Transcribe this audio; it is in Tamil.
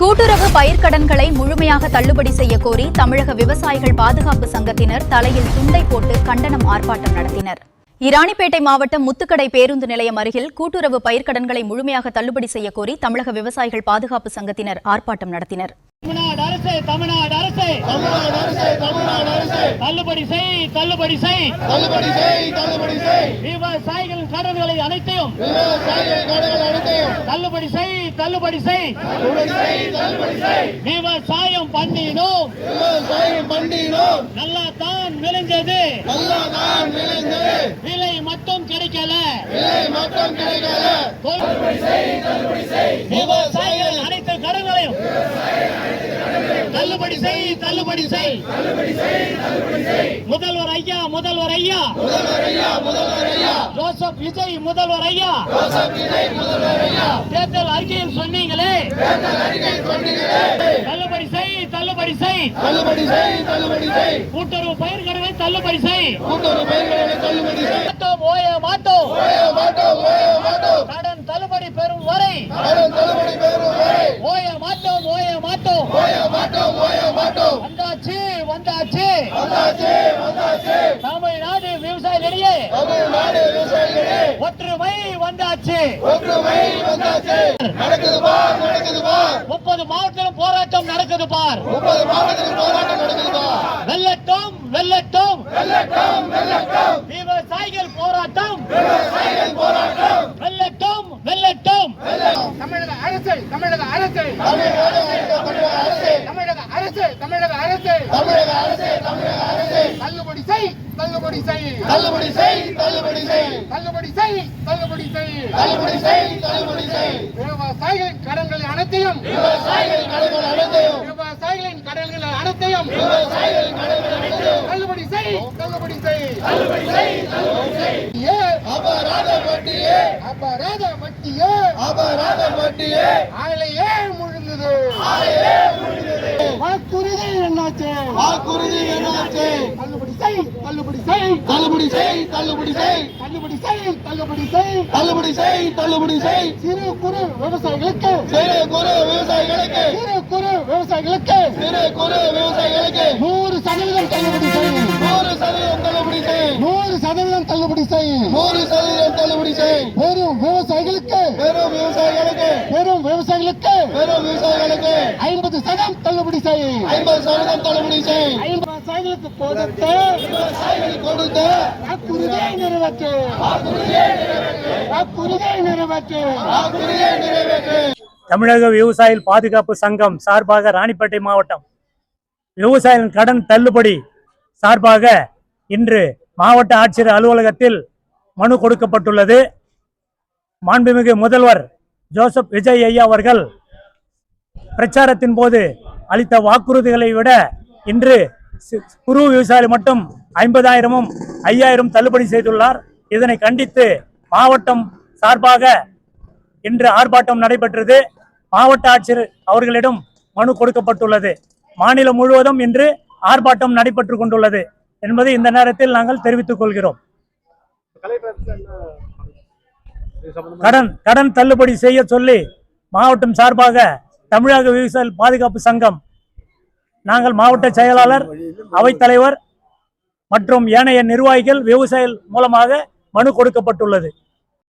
கூட்டுறவு பயிர்க்கடன்களை முழுமையாக தள்ளுபடி செய்ய கோரி தமிழக விவசாயிகள் பாதுகாப்பு சங்கத்தினர் தலையில் துண்டை போட்டு கண்டனம் ஆர்ப்பாட்டம் நடத்தினர். இராணிப்பேட்டை மாவட்டம் முத்துக்கடை பேருந்து நிலையம் அருகில் கூட்டுறவு பயிர்க்கடன்களை முழுமையாக தள்ளுபடி செய்ய கோரி தமிழக விவசாயிகள் பாதுகாப்பு சங்கத்தினர் ஆர்ப்பாட்டம் நடத்தினர். தமிழ்நாடு அரசு தள்ளுபடி செய் விவசாயிகளின் கடன்களை அனைத்தையும் தள்ளுபடி செய் விவசாயம் பண்ணினோம் நல்லா தான் விளைஞ்சது விலை மட்டும் கிடைக்கல விவசாயிகளின் அனைத்து கடன்களையும் தள்ளுபடி செய் முதல்வர் ஐயா ஜோசப் விஜய் முதல்வர் ஐயா தேர்தல் அறிக்கையில் சொன்னீங்களே தள்ளுபடி செய் கூட்டுறவு பயிர்க்கடனை தள்ளுபடி செய் ஓய மாட்டோம் கடன் தள்ளுபடி பெறும் வரை ஓய மாட்டோம் வந்தாச்சு தமிழ்நாடு விவசாயிகளிடையே ஒற்றுமை வந்தாச்சு 30 மாவட்டத்திலும் போராட்டம் நடக்குது பார் வெல்லட்டும் விவசாயிகள் போராட்டம் வெல்லட்டும் தமிழக அரசு தள்ளுபடி செய் விவசாயிகளின் கடன்கள் அனைத்தையும் தள்ளுபடி செய் அபராத வட்டியே ஆலையே முழுங்குது வாக்குறுதி என்னாச்சு தள்ளுபடி செய் சிறு குறு விவசாயிகளுக்கு 100% தள்ளுபடி செய் பெரும் விவசாயிகளுக்கு 50% தள்ளுபடி செய் விவசாயிகளுக்கு கொடுத்த வாக்குறுதியை நிறைவேற்று. தமிழக விவசாயிகள் பாதுகாப்பு சங்கம் சார்பாக ராணிப்பேட்டை மாவட்டம் விவசாயிகளின் கடன் தள்ளுபடி சார்பாக இன்று மாவட்ட ஆட்சியர் அலுவலகத்தில் மனு கொடுக்கப்பட்டுள்ளது. மாண்புமிகு முதல்வர் ஜோசப் விஜய் ஐயா அவர்கள் பிரச்சாரத்தின் போது அளித்த வாக்குறுதிகளை விட இன்று குறு விவசாயிகள் மட்டும் 50,000 5,000 தள்ளுபடி செய்துள்ளார். இதனை கண்டித்து மாவட்டம் சார்பாக இன்று ஆர்ப்பாட்டம் நடைபெற்றது. மாவட்ட ஆட்சியர் அவர்களிடம் மனு கொடுக்கப்பட்டுள்ளது. மாநிலம் முழுவதும் இன்று ஆர்ப்பாட்டம் நடைபெற்றுக் கொண்டுள்ளது என்பதை இந்த நேரத்தில் நாங்கள் தெரிவித்துக் கொள்கிறோம். கடன் தள்ளுபடி செய்ய சொல்லி மாவட்டம் சார்பாக தமிழக விவசாயிகள் பாதுகாப்பு சங்கம் நாங்கள் மாவட்ட செயலாளர், அவைத்தலைவர் மற்றும் ஏனைய நிர்வாகிகள் விவசாயிகள் மூலமாக மனு கொடுக்கப்பட்டுள்ளது.